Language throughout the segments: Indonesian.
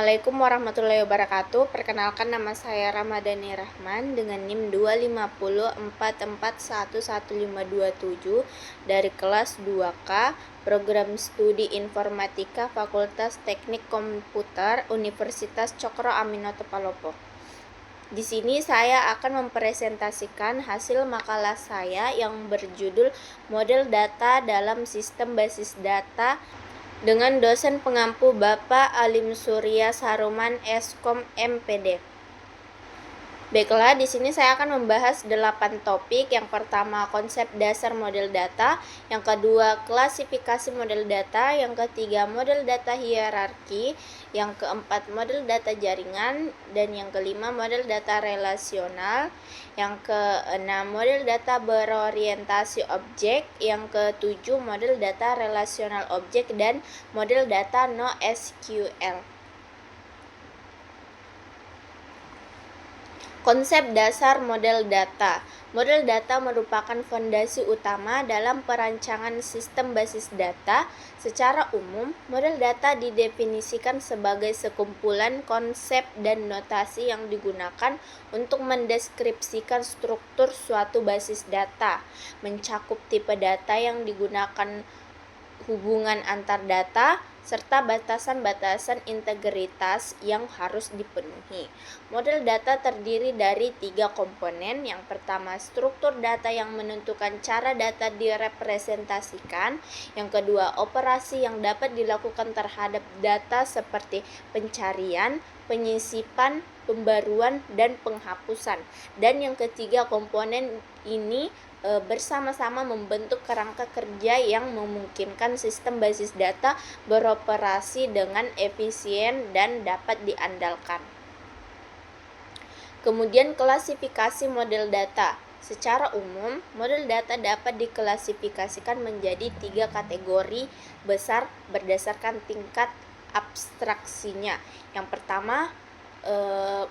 Assalamualaikum warahmatullahi wabarakatuh. Perkenalkan, nama saya Ramadhani Rahman dengan NIM 25044111527 dari kelas 2K Program Studi Informatika Fakultas Teknik Komputer Universitas Cokro Aminoto Palopo. Di sini saya akan mempresentasikan hasil makalah saya yang berjudul Model Data dalam Sistem Basis Data dengan dosen pengampu Bapak Alim Surya Saruman Eskom MPD. Baiklah, di sini saya akan membahas 8 topik. Yang pertama, konsep dasar model data. Yang kedua, klasifikasi model data. Yang ketiga, model data hierarki. Yang keempat, model data jaringan. Dan yang kelima, model data relasional. Yang keenam, model data berorientasi objek. Yang ketujuh, model data relasional objek dan model data NoSQL. Konsep dasar model data. Model data merupakan fondasi utama dalam perancangan sistem basis data. Secara umum, model data didefinisikan sebagai sekumpulan konsep dan notasi yang digunakan untuk mendeskripsikan struktur suatu basis data, mencakup tipe data yang digunakan, hubungan antar data, serta batasan-batasan integritas yang harus dipenuhi. Model data terdiri dari 3 komponen. Yang pertama, struktur data yang menentukan cara data direpresentasikan. Yang kedua, operasi yang dapat dilakukan terhadap data seperti pencarian, penyisipan, pembaruan, dan penghapusan. Dan yang ketiga, komponen ini bersama-sama membentuk kerangka kerja yang memungkinkan sistem basis data beroperasi dengan efisien dan dapat diandalkan. Kemudian, klasifikasi model data. Secara umum, model data dapat diklasifikasikan menjadi 3 kategori besar berdasarkan tingkat abstraksinya. Yang pertama,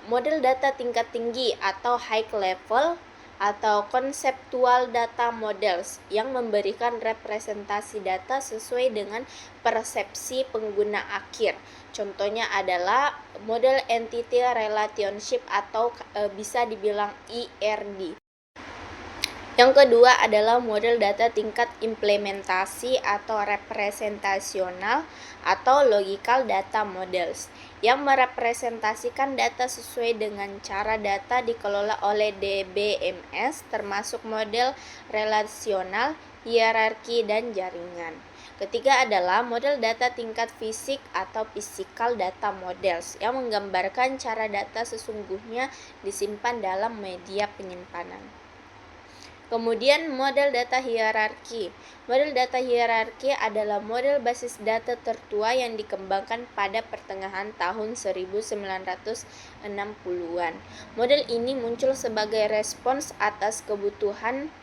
model data tingkat tinggi atau high level atau conceptual data models yang memberikan representasi data sesuai dengan persepsi pengguna akhir. Contohnya adalah model entity relationship atau bisa dibilang ERD. Yang kedua adalah model data tingkat implementasi atau representasional atau logical data models yang merepresentasikan data sesuai dengan cara data dikelola oleh DBMS, termasuk model relasional, hierarki, dan jaringan. Ketiga adalah model data tingkat fisik atau physical data models yang menggambarkan cara data sesungguhnya disimpan dalam media penyimpanan. Kemudian, model data hierarki. Model data hierarki adalah model basis data tertua yang dikembangkan pada pertengahan tahun 1960-an. Model ini muncul sebagai respons atas kebutuhan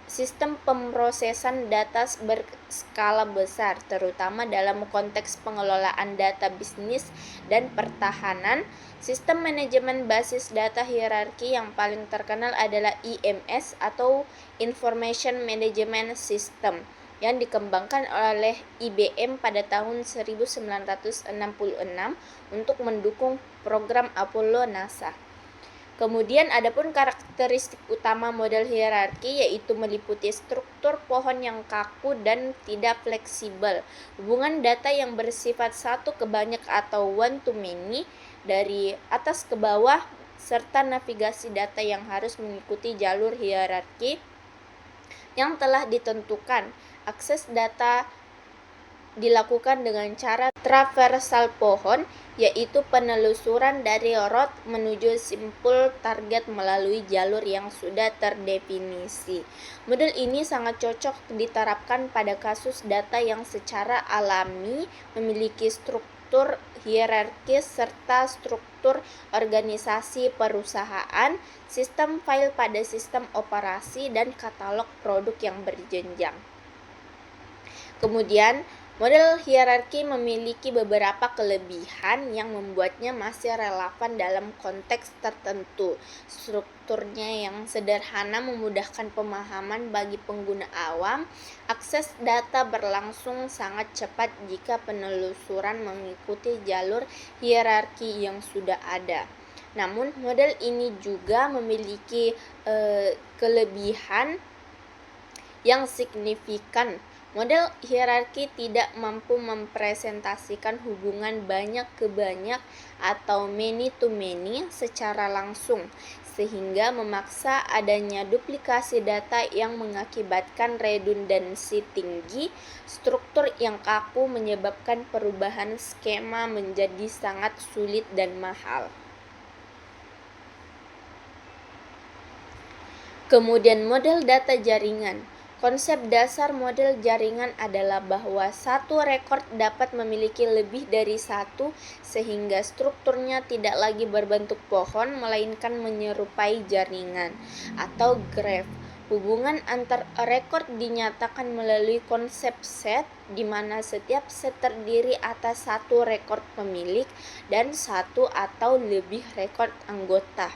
sistem pemrosesan data berskala besar, terutama dalam konteks pengelolaan data bisnis dan pertahanan. Sistem manajemen basis data hierarki yang paling terkenal adalah IMS atau Information Management System yang dikembangkan oleh IBM pada tahun 1966 untuk mendukung program Apollo NASA. Kemudian adapun karakteristik utama model hierarki yaitu meliputi struktur pohon yang kaku dan tidak fleksibel, hubungan data yang bersifat satu ke banyak atau one to many dari atas ke bawah, serta navigasi data yang harus mengikuti jalur hierarki yang telah ditentukan. Akses data dilakukan dengan cara traversal pohon, yaitu penelusuran dari root menuju simpul target melalui jalur yang sudah terdefinisi. Model ini sangat cocok diterapkan pada kasus data yang secara alami memiliki struktur hierarkis serta struktur organisasi perusahaan, sistem file pada sistem operasi, dan katalog produk yang berjenjang. Kemudian, Model hierarki memiliki beberapa kelebihan yang membuatnya masih relevan dalam konteks tertentu. Strukturnya yang sederhana memudahkan pemahaman bagi pengguna awam. Akses data berlangsung sangat cepat jika penelusuran mengikuti jalur hierarki yang sudah ada. Namun, model ini juga memiliki kelebihan yang signifikan. Model hierarki tidak mampu mempresentasikan hubungan banyak ke banyak atau many to many secara langsung, sehingga memaksa adanya duplikasi data yang mengakibatkan redundansi tinggi. Struktur yang kaku menyebabkan perubahan skema menjadi sangat sulit dan mahal. Kemudian model data jaringan. Konsep dasar model jaringan adalah bahwa satu rekor dapat memiliki lebih dari satu, sehingga strukturnya tidak lagi berbentuk pohon, melainkan menyerupai jaringan atau graph. Hubungan antar rekor dinyatakan melalui konsep set, di mana setiap set terdiri atas satu rekor pemilik dan satu atau lebih rekor anggota.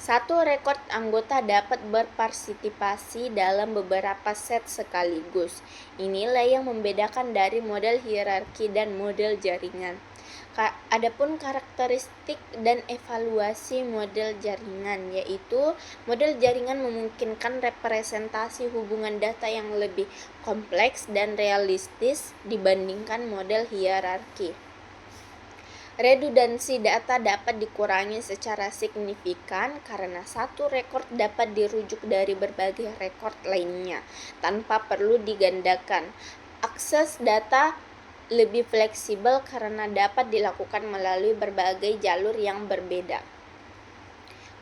Satu rekor anggota dapat berpartisipasi dalam beberapa set sekaligus. Inilah yang membedakan dari model hierarki dan model jaringan. Adapun karakteristik dan evaluasi model jaringan, yaitu model jaringan memungkinkan representasi hubungan data yang lebih kompleks dan realistis dibandingkan model hierarki. Redundansi data dapat dikurangi secara signifikan karena satu rekor dapat dirujuk dari berbagai rekor lainnya tanpa perlu digandakan. Akses data lebih fleksibel karena dapat dilakukan melalui berbagai jalur yang berbeda.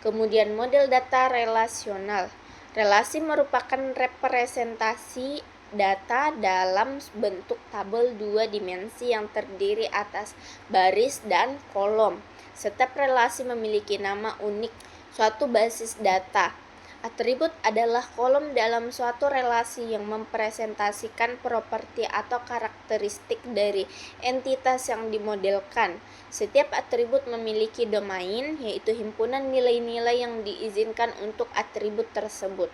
Kemudian model data relasional. Relasi merupakan representasi data dalam bentuk tabel dua dimensi yang terdiri atas baris dan kolom. Setiap relasi memiliki nama unik suatu basis data. Atribut adalah kolom dalam suatu relasi yang mempresentasikan properti atau karakteristik dari entitas yang dimodelkan. Setiap atribut memiliki domain, yaitu himpunan nilai-nilai yang diizinkan untuk atribut tersebut.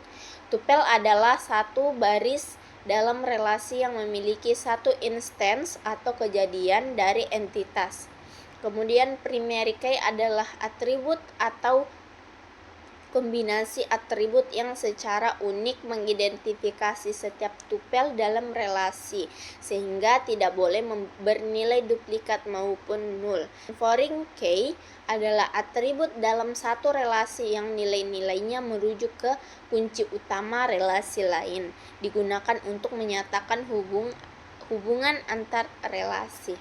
Tupel adalah satu baris dalam relasi yang memiliki satu instance atau kejadian dari entitas. Kemudian primary key adalah atribut atau kombinasi atribut yang secara unik mengidentifikasi setiap tupel dalam relasi, sehingga tidak boleh bernilai duplikat maupun nul. Foreign key adalah atribut dalam satu relasi yang nilai-nilainya merujuk ke kunci utama relasi lain, digunakan untuk menyatakan hubungan antar relasi.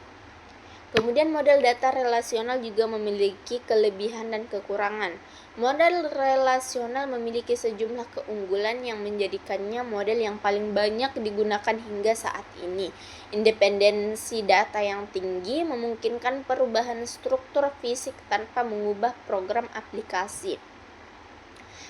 Kemudian model data relasional juga memiliki kelebihan dan kekurangan. Model relasional memiliki sejumlah keunggulan yang menjadikannya model yang paling banyak digunakan hingga saat ini. Independensi data yang tinggi memungkinkan perubahan struktur fisik tanpa mengubah program aplikasi.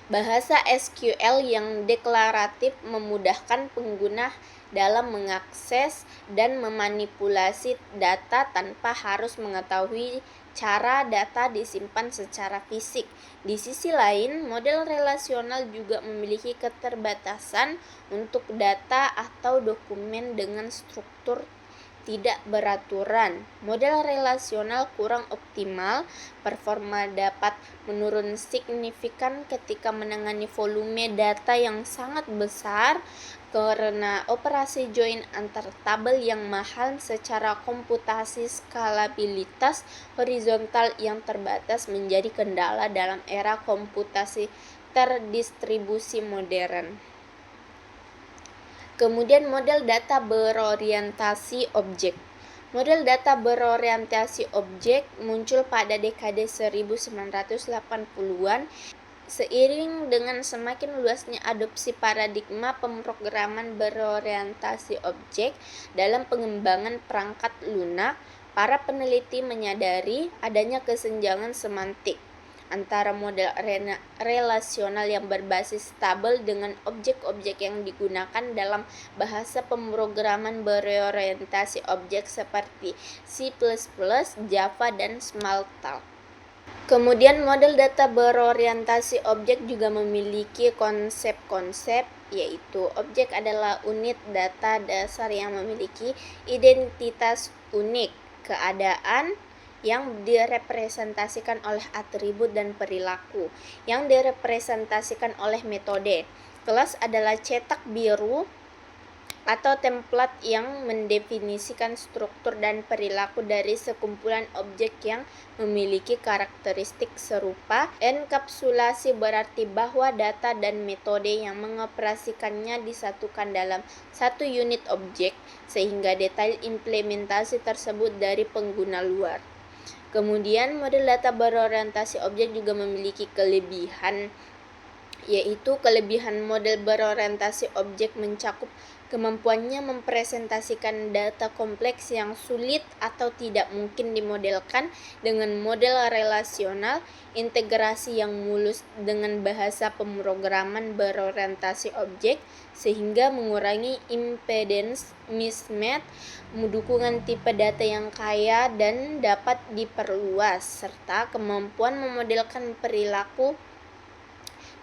Bahasa SQL yang deklaratif memudahkan pengguna dalam mengakses dan memanipulasi data tanpa harus mengetahui cara data disimpan secara fisik. Di sisi lain, model relasional juga memiliki keterbatasan untuk data atau dokumen dengan struktur tidak beraturan. Model relasional kurang optimal, performa dapat menurun signifikan ketika menangani volume data yang sangat besar karena operasi join antar tabel yang mahal secara komputasi. Skalabilitas horizontal yang terbatas menjadi kendala dalam era komputasi terdistribusi modern. Kemudian model data berorientasi objek. Model data berorientasi objek muncul pada dekade 1980-an seiring dengan semakin luasnya adopsi paradigma pemrograman berorientasi objek dalam pengembangan perangkat lunak. Para peneliti menyadari adanya kesenjangan semantik antara model relasional yang berbasis tabel dengan objek-objek yang digunakan dalam bahasa pemrograman berorientasi objek seperti C++, Java, dan Smalltalk. Kemudian model data berorientasi objek juga memiliki konsep-konsep, yaitu objek adalah unit data dasar yang memiliki identitas unik, keadaan yang direpresentasikan oleh atribut dan perilaku yang direpresentasikan oleh metode. Kelas adalah cetak biru atau template yang mendefinisikan struktur dan perilaku dari sekumpulan objek yang memiliki karakteristik serupa. Enkapsulasi berarti bahwa data dan metode yang mengoperasikannya disatukan dalam satu unit objek, sehingga detail implementasi tersebut dari pengguna luar. Kemudian model data berorientasi objek juga memiliki kelebihan, yaitu kelebihan model berorientasi objek mencakup kemampuannya mempresentasikan data kompleks yang sulit atau tidak mungkin dimodelkan dengan model relasional, integrasi yang mulus dengan bahasa pemrograman berorientasi objek sehingga mengurangi impedance mismatch, dukungan tipe data yang kaya dan dapat diperluas, serta kemampuan memodelkan perilaku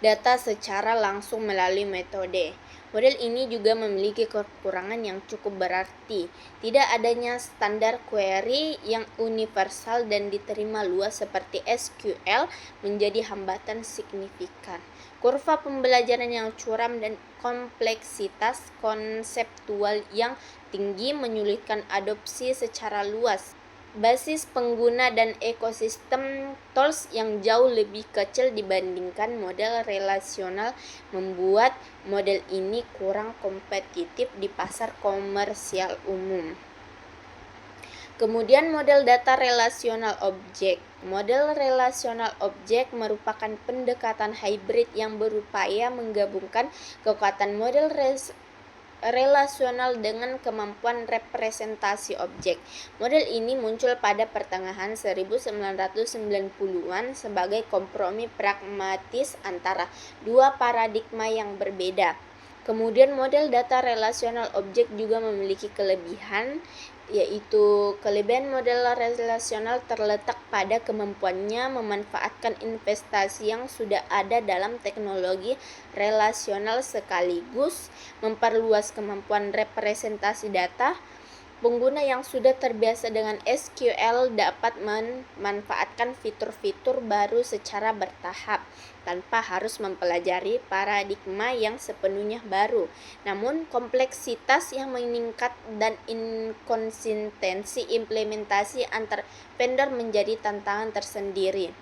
data secara langsung melalui metode. Model ini juga memiliki kekurangan yang cukup berarti. Tidak adanya standar query yang universal dan diterima luas seperti SQL menjadi hambatan signifikan. Kurva pembelajaran yang curam dan kompleksitas konseptual yang tinggi menyulitkan adopsi secara luas. Basis pengguna dan ekosistem tools yang jauh lebih kecil dibandingkan model relasional membuat model ini kurang kompetitif di pasar komersial umum. Kemudian model data relasional objek. Model relasional objek merupakan pendekatan hybrid yang berupaya menggabungkan kekuatan model relasional dengan kemampuan representasi objek. Model ini muncul pada pertengahan 1990-an sebagai kompromi pragmatis antara dua paradigma yang berbeda. Kemudian model data relasional objek juga memiliki kelebihan, yaitu kelebihan model relasional terletak pada kemampuannya memanfaatkan investasi yang sudah ada dalam teknologi relasional sekaligus memperluas kemampuan representasi data. Pengguna yang sudah terbiasa dengan SQL dapat memanfaatkan fitur-fitur baru secara bertahap tanpa harus mempelajari paradigma yang sepenuhnya baru. Namun, kompleksitas yang meningkat dan inkonsistensi implementasi antar vendor menjadi tantangan tersendiri.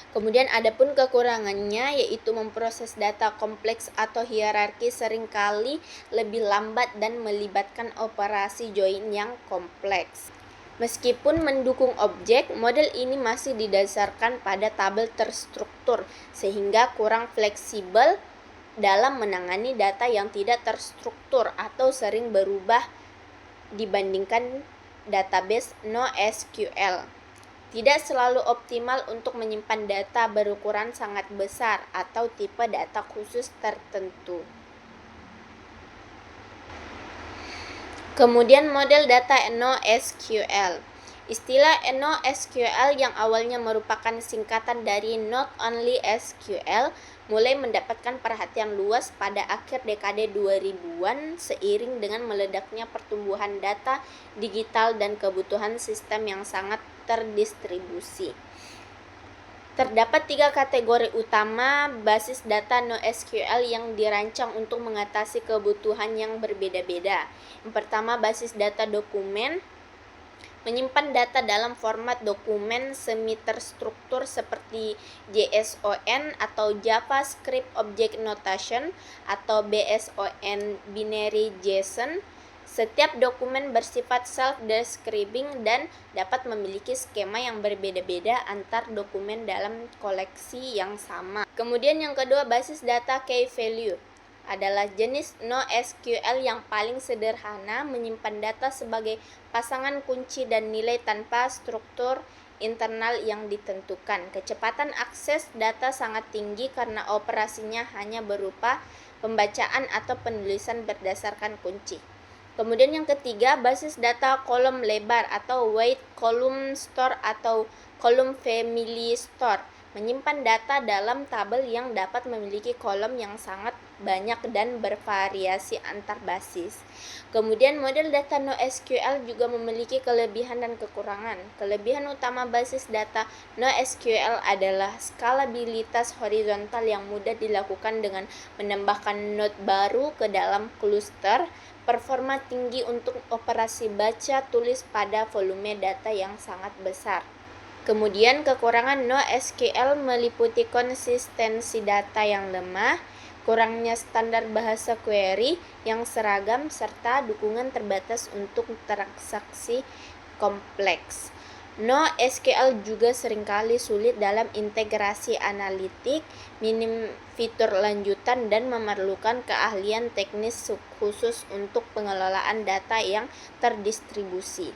Kemudian adapun kekurangannya yaitu memproses data kompleks atau hierarki seringkali lebih lambat dan melibatkan operasi join yang kompleks. Meskipun mendukung objek, model ini masih didasarkan pada tabel terstruktur sehingga kurang fleksibel dalam menangani data yang tidak terstruktur atau sering berubah dibandingkan database NoSQL. Tidak selalu optimal untuk menyimpan data berukuran sangat besar atau tipe data khusus tertentu. Kemudian model data NoSQL. Istilah NoSQL yang awalnya merupakan singkatan dari Not Only SQL mulai mendapatkan perhatian luas pada akhir dekade 2000-an seiring dengan meledaknya pertumbuhan data digital dan kebutuhan sistem yang sangat terdistribusi. Terdapat 3 kategori utama basis data NoSQL yang dirancang untuk mengatasi kebutuhan yang berbeda-beda. Yang pertama, basis data dokumen. Menyimpan data dalam format dokumen semi-terstruktur seperti JSON atau JavaScript Object Notation atau BSON Binary JSON. Setiap dokumen bersifat self-describing dan dapat memiliki skema yang berbeda-beda antar dokumen dalam koleksi yang sama. Kemudian yang kedua, basis data key value adalah jenis NoSQL yang paling sederhana, menyimpan data sebagai pasangan kunci dan nilai tanpa struktur internal yang ditentukan. Kecepatan akses data sangat tinggi karena operasinya hanya berupa pembacaan atau penulisan berdasarkan kunci. Kemudian yang ketiga, basis data kolom lebar atau wide column store atau column family store, menyimpan data dalam tabel yang dapat memiliki kolom yang sangat banyak dan bervariasi antar basis. Kemudian model data NoSQL juga memiliki kelebihan dan kekurangan. Kelebihan utama basis data NoSQL adalah skalabilitas horizontal yang mudah dilakukan dengan menambahkan node baru ke dalam cluster, performa tinggi untuk operasi baca tulis pada volume data yang sangat besar. Kemudian kekurangan NoSQL meliputi konsistensi data yang lemah, kurangnya standar bahasa query yang seragam, serta dukungan terbatas untuk transaksi kompleks. NoSQL juga seringkali sulit dalam integrasi analitik, minim fitur lanjutan, dan memerlukan keahlian teknis khusus untuk pengelolaan data yang terdistribusi.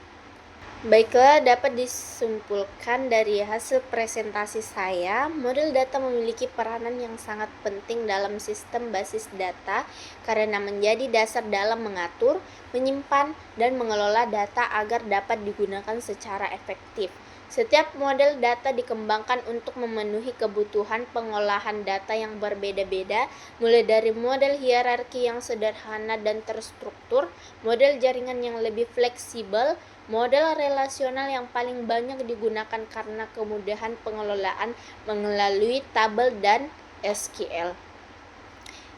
Baiklah, dapat disimpulkan dari hasil presentasi saya, model data memiliki peranan yang sangat penting dalam sistem basis data karena menjadi dasar dalam mengatur, menyimpan, dan mengelola data agar dapat digunakan secara efektif. Setiap model data dikembangkan untuk memenuhi kebutuhan pengolahan data yang berbeda-beda, mulai dari model hierarki yang sederhana dan terstruktur, model jaringan yang lebih fleksibel, model relasional yang paling banyak digunakan karena kemudahan pengelolaan melalui tabel dan SQL,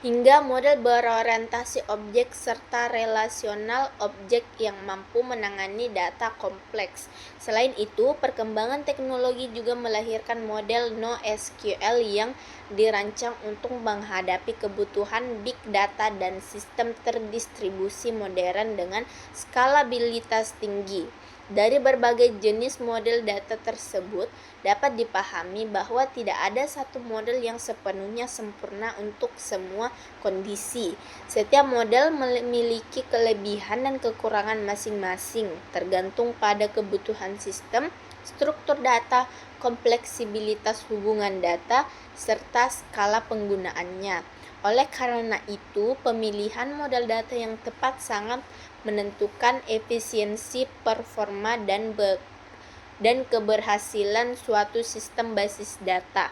hingga model berorientasi objek serta relasional objek yang mampu menangani data kompleks. Selain itu, perkembangan teknologi juga melahirkan model NoSQL yang dirancang untuk menghadapi kebutuhan big data dan sistem terdistribusi modern dengan skalabilitas tinggi. Dari berbagai jenis model data tersebut, dapat dipahami bahwa tidak ada satu model yang sepenuhnya sempurna untuk semua kondisi. Setiap model memiliki kelebihan dan kekurangan masing-masing, tergantung pada kebutuhan sistem, struktur data, kompleksibilitas hubungan data, serta skala penggunaannya. Oleh karena itu, pemilihan model data yang tepat sangat menentukan efisiensi, performa, dan keberhasilan suatu sistem basis data.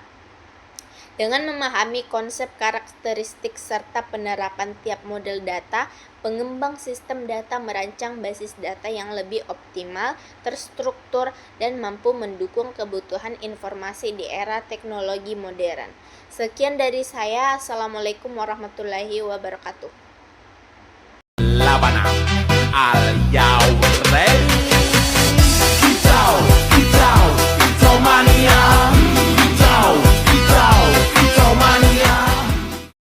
Dengan memahami konsep, karakteristik, serta penerapan tiap model data, pengembang sistem data merancang basis data yang lebih optimal, terstruktur, dan mampu mendukung kebutuhan informasi di era teknologi modern. Sekian dari saya. Assalamualaikum warahmatullahi wabarakatuh. Labanam al ready. Kicau, kicau, kicau mania.